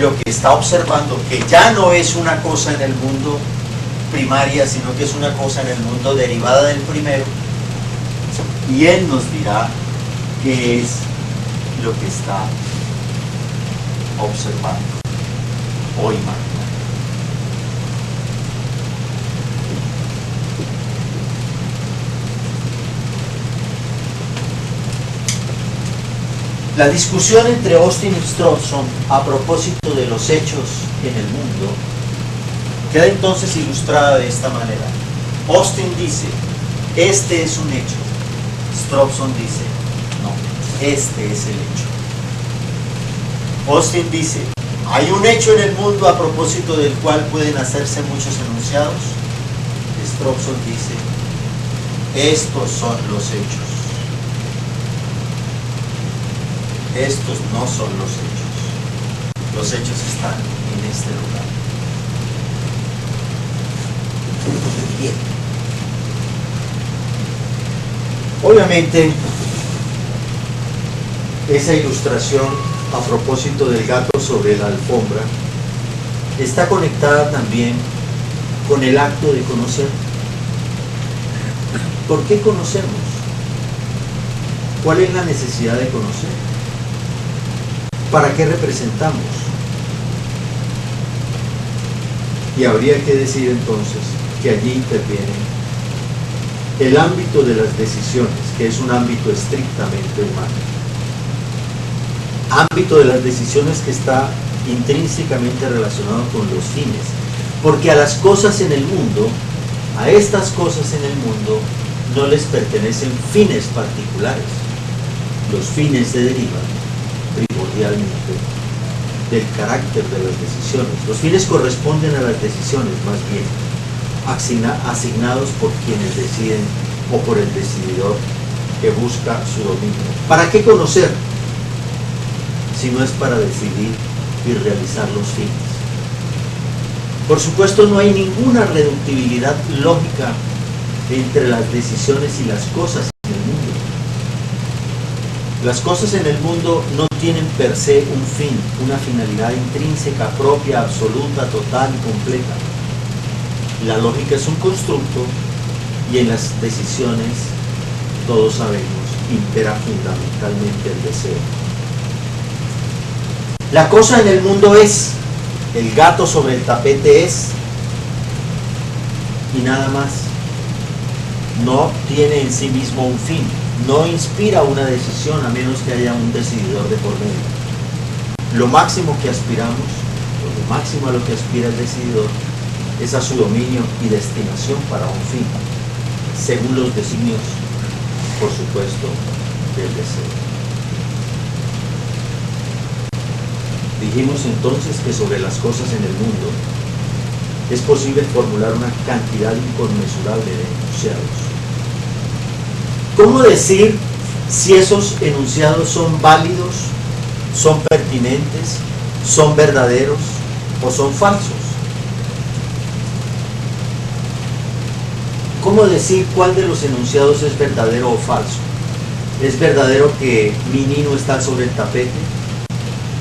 lo que está observando, que ya no es una cosa en el mundo primaria, sino que es una cosa en el mundo derivada del primero, y él nos dirá qué es lo que está observando o imaginando. La discusión entre Austin y Strawson a propósito de los hechos en el mundo queda entonces ilustrada de esta manera. Austin dice, este es un hecho. Strawson dice, no, este es el hecho. Austin dice, hay un hecho en el mundo a propósito del cual pueden hacerse muchos enunciados. Strawson dice, estos son los hechos. Estos no son los hechos. Los hechos están en este lugar. Bien. Obviamente, esa ilustración a propósito del gato sobre la alfombra está conectada también con el acto de conocer. ¿Por qué conocemos? ¿Cuál es la necesidad de conocer? ¿Para qué representamos? Y habría que decir entonces que allí interviene el ámbito de las decisiones, que es un ámbito estrictamente humano. Ámbito de las decisiones que está intrínsecamente relacionado con los fines, porque a las cosas en el mundo, a estas cosas en el mundo, no les pertenecen fines particulares. Los fines se derivan primordialmente del carácter de las decisiones. Los fines corresponden a las decisiones, más bien, asignados por quienes deciden o por el decididor que busca su dominio. ¿Para qué conocer? Si no es para decidir y realizar los fines. Por supuesto, no hay ninguna reductibilidad lógica entre las decisiones y las cosas en el mundo. Las cosas en el mundo no tienen per se un fin, una finalidad intrínseca, propia, absoluta, total y completa. La lógica es un constructo y en las decisiones, todos sabemos, impera fundamentalmente el deseo. La cosa en el mundo es, el gato sobre el tapete es, y nada más. No tiene en sí mismo un fin, no inspira una decisión a menos que haya un decididor de por medio. Lo máximo que aspiramos, o lo máximo a lo que aspira el decididor, es a su dominio y destinación para un fin, según los designios, por supuesto, del deseo. Dijimos entonces que sobre las cosas en el mundo es posible formular una cantidad inconmensurable de enunciados. ¿Cómo decir si esos enunciados son válidos, son pertinentes, son verdaderos o son falsos? ¿Cómo decir cuál de los enunciados es verdadero o falso? ¿Es verdadero que mi niño está sobre el tapete?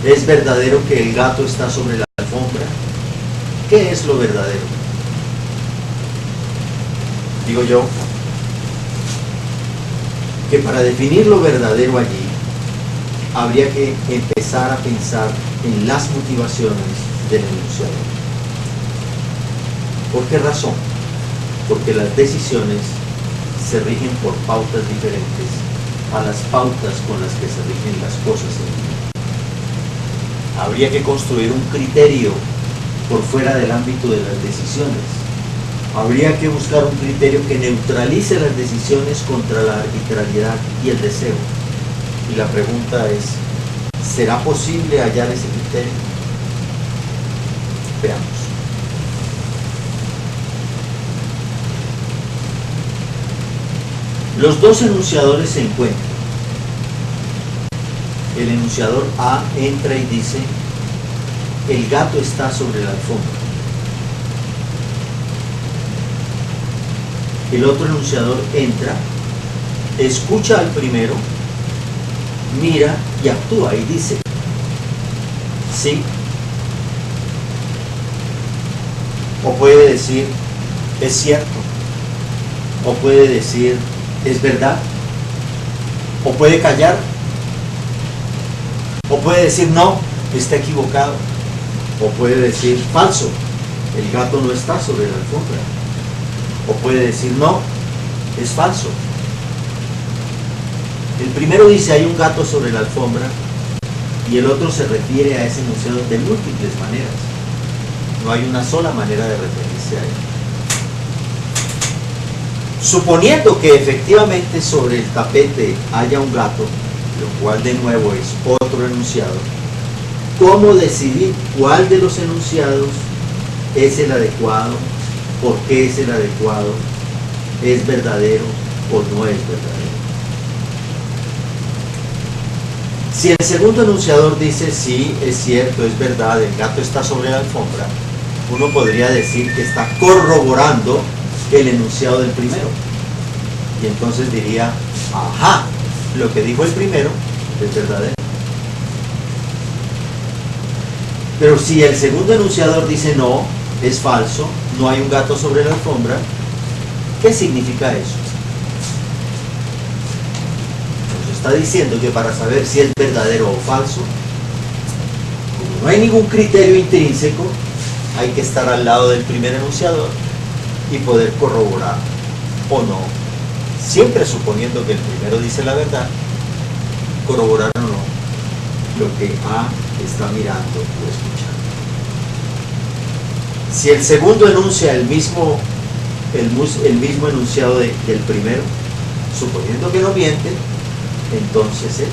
¿Es verdadero que el gato está sobre la alfombra? ¿Qué es lo verdadero? Digo yo que para definir lo verdadero allí habría que empezar a pensar en las motivaciones del enunciado. ¿Por qué razón? Porque las decisiones se rigen por pautas diferentes a las pautas con las que se rigen las cosas en el mundo. Habría que construir un criterio por fuera del ámbito de las decisiones. Habría que buscar un criterio que neutralice las decisiones contra la arbitrariedad y el deseo. Y la pregunta es, ¿será posible hallar ese criterio? Veamos. Los dos enunciadores se encuentran. El enunciador A entra y dice, el gato está sobre la alfombra. El otro enunciador entra, escucha al primero, mira y actúa y dice, sí, O puede decir, es cierto. O puede decir, es verdad. O puede callar. O puede decir, no, está equivocado. O puede decir, falso, el gato no está sobre la alfombra. O puede decir, no, es falso. El primero dice, hay un gato sobre la alfombra, y el otro se refiere a ese enunciado de múltiples maneras. No hay una sola manera de referirse a él. Suponiendo que efectivamente sobre el tapete haya un gato, lo cual de nuevo es otro enunciado, ¿cómo decidir cuál de los enunciados es el adecuado? ¿Por qué es el adecuado? ¿Es verdadero o no es verdadero? Si el segundo enunciador dice sí, es cierto, es verdad, el gato está sobre la alfombra, uno podría decir que está corroborando el enunciado del primero. Y entonces diría, ajá, lo que dijo el primero es verdadero. Pero si el segundo enunciador dice no, es falso, no hay un gato sobre la alfombra, ¿qué significa eso? Nos está diciendo que para saber si es verdadero o falso, como no hay ningún criterio intrínseco, hay que estar al lado del primer enunciador y poder corroborar o no, siempre suponiendo que el primero dice la verdad, corroborar o no lo que A está mirando o escuchando. Si el segundo enuncia el mismo enunciado del primero, suponiendo que no miente, entonces es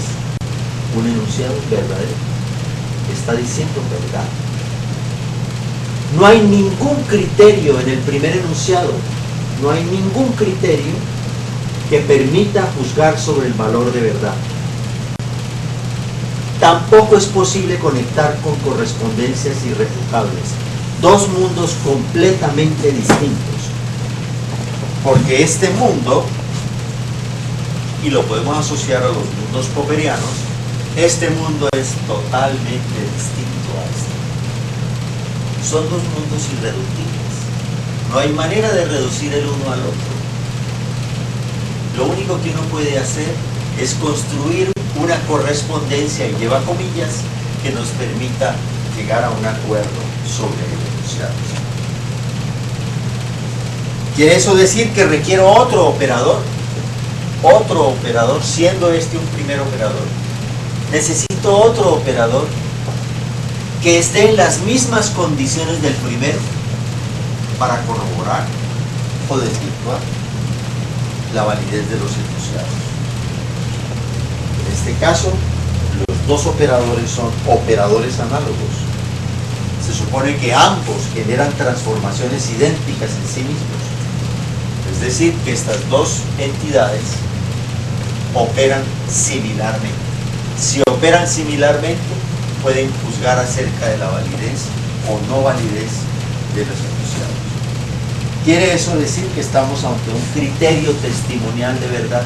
un enunciado verdadero. Está diciendo verdad. No hay ningún criterio en el primer enunciado, no hay ningún criterio que permita juzgar sobre el valor de verdad. Tampoco es posible conectar con correspondencias irrefutables, dos mundos completamente distintos, porque este mundo, y lo podemos asociar a los mundos popperianos, este mundo es totalmente distinto a este. Son dos mundos irreductibles. No hay manera de reducir el uno al otro. Lo único que uno puede hacer es construir una correspondencia, y lleva comillas, que nos permita llegar a un acuerdo sobre el enunciado. ¿Quiere eso decir que requiero otro operador? Otro operador, siendo este un primer operador. Necesito otro operador que esté en las mismas condiciones del primero para corroborar o desvirtuar la validez de los enunciados. En este caso, los dos operadores son operadores análogos. Se supone que ambos generan transformaciones idénticas en sí mismos. Es decir, que estas dos entidades operan similarmente. Si operan similarmente, pueden juzgar acerca de la validez o no validez de los enunciados. ¿Quiere eso decir que estamos ante un criterio testimonial de verdad,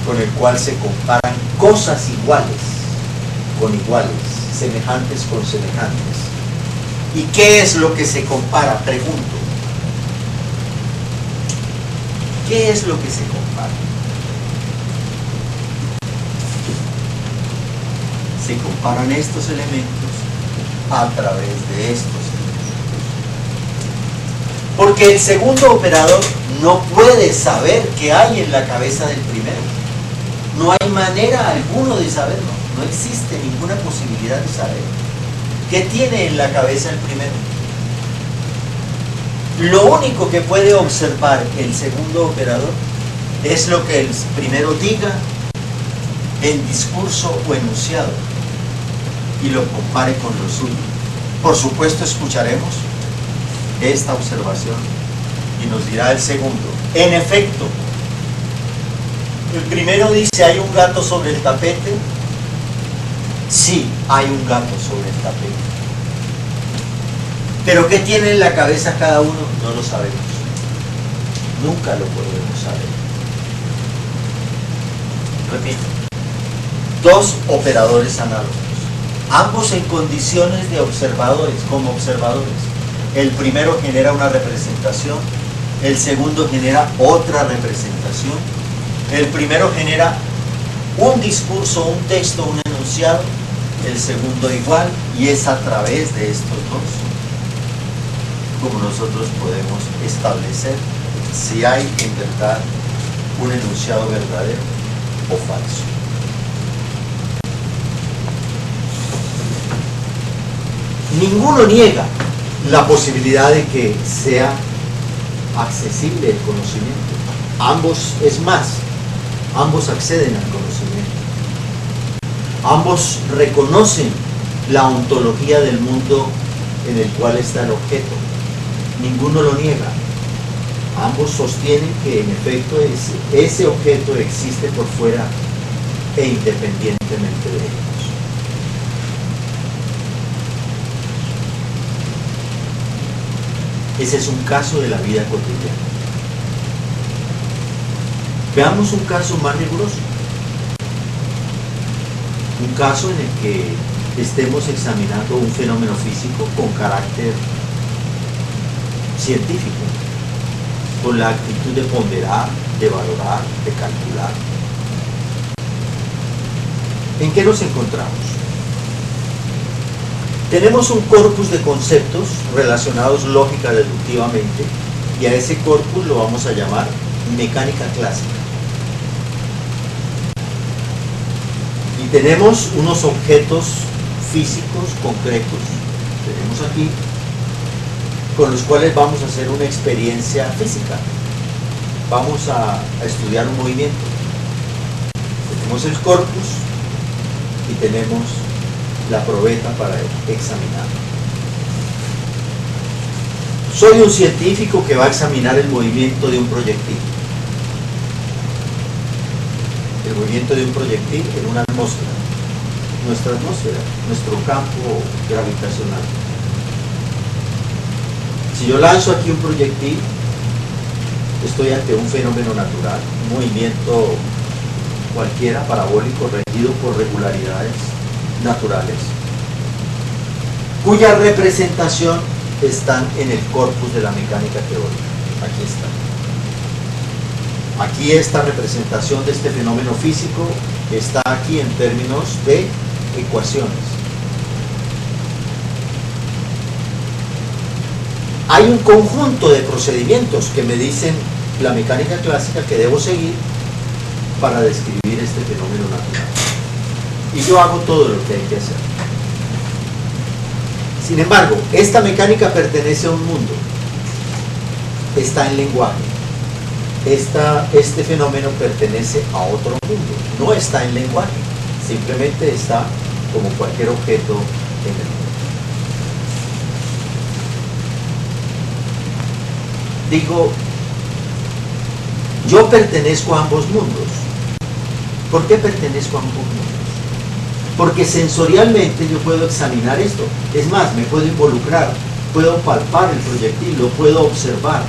con el cual se comparan cosas iguales con iguales, semejantes con semejantes? ¿Y qué es lo que se compara? Pregunto. ¿Qué es lo que se compara? Se comparan estos elementos a través de estos elementos. Porque el segundo operador no puede saber qué hay en la cabeza del primero. No hay manera alguna de saberlo. No existe ninguna posibilidad de saber qué tiene en la cabeza el primero. Lo único que puede observar el segundo operador es lo que el primero diga en discurso o enunciado y lo compare con lo suyo. Por supuesto, escucharemos esta observación y nos dirá el segundo: en efecto, el primero dice, ¿hay un gato sobre el tapete? Sí, hay un gato sobre el tapete. Pero ¿qué tiene en la cabeza cada uno? No lo sabemos. Nunca lo podremos saber. Repito, dos operadores análogos, ambos en condiciones de observadores, como observadores. El primero genera una representación, el segundo genera otra representación. El primero genera un discurso, un texto, un enunciado, el segundo igual, y es a través de estos dos como nosotros podemos establecer si hay en verdad un enunciado verdadero o falso. Ninguno niega la posibilidad de que sea accesible el conocimiento. Ambos, es más, ambos acceden al conocimiento. Ambos reconocen la ontología del mundo en el cual está el objeto. Ninguno lo niega. Ambos sostienen que en efecto ese objeto existe por fuera e independientemente de ellos. Ese es un caso de la vida cotidiana. Veamos un caso más riguroso. Un caso en el que estemos examinando un fenómeno físico con carácter científico, con la actitud de ponderar, de valorar, de calcular. ¿En qué nos encontramos? Tenemos un corpus de conceptos relacionados lógica-deductivamente, y a ese corpus lo vamos a llamar mecánica clásica. Y tenemos unos objetos físicos concretos, tenemos aquí, con los cuales vamos a hacer una experiencia física. Vamos a estudiar un movimiento. Tenemos el corpus y tenemos la probeta para examinar. Soy un científico que va a examinar el movimiento de un proyectil. El movimiento de un proyectil en una atmósfera. Nuestra atmósfera, nuestro campo gravitacional. Si yo lanzo aquí un proyectil, estoy ante un fenómeno natural, un movimiento cualquiera, parabólico, regido por regularidades naturales, cuya representación están en el corpus de la mecánica teórica. Aquí está. Aquí esta representación de este fenómeno físico está aquí en términos de ecuaciones. Hay un conjunto de procedimientos que me dicen la mecánica clásica que debo seguir para describir este fenómeno natural. Y yo hago todo lo que hay que hacer. Sin embargo, esta mecánica pertenece a un mundo. Está en lenguaje. Este fenómeno pertenece a otro mundo. No está en lenguaje. Simplemente está como cualquier objeto en el mundo. Digo, yo pertenezco a ambos mundos. ¿Por qué pertenezco a ambos mundos? Porque sensorialmente yo puedo examinar esto. Es más, me puedo involucrar, puedo palpar el proyectil, lo puedo observar,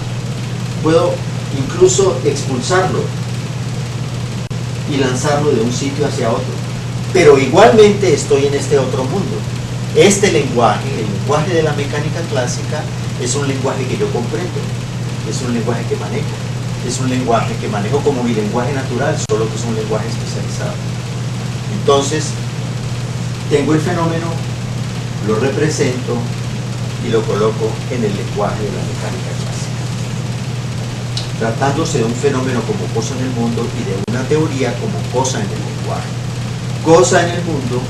puedo incluso expulsarlo y lanzarlo de un sitio hacia otro. Pero igualmente estoy en este otro mundo. Este lenguaje, el lenguaje de la mecánica clásica, es un lenguaje que yo comprendo, es un lenguaje que manejo, es un lenguaje que manejo como mi lenguaje natural, solo que es un lenguaje especializado. Entonces, tengo el fenómeno, lo represento y lo coloco en el lenguaje de la mecánica clásica. Tratándose de un fenómeno como cosa en el mundo y de una teoría como cosa en el lenguaje. Cosa en el mundo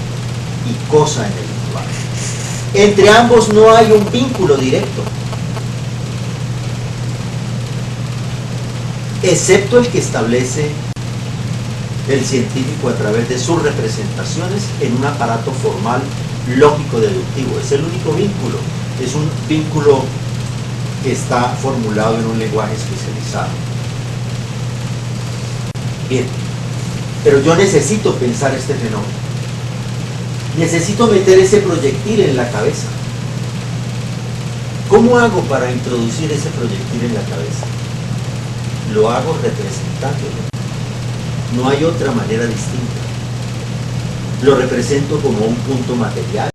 y cosa en el lenguaje. Entre ambos no hay un vínculo directo, excepto el que establece el científico a través de sus representaciones en un aparato formal lógico-deductivo. Es el único vínculo, es un vínculo que está formulado en un lenguaje especializado. Bien, pero yo necesito pensar este fenómeno. Necesito meter ese proyectil en la cabeza. ¿Cómo hago para introducir ese proyectil en la cabeza? Lo hago representándolo. No hay otra manera distinta. Lo represento como un punto material.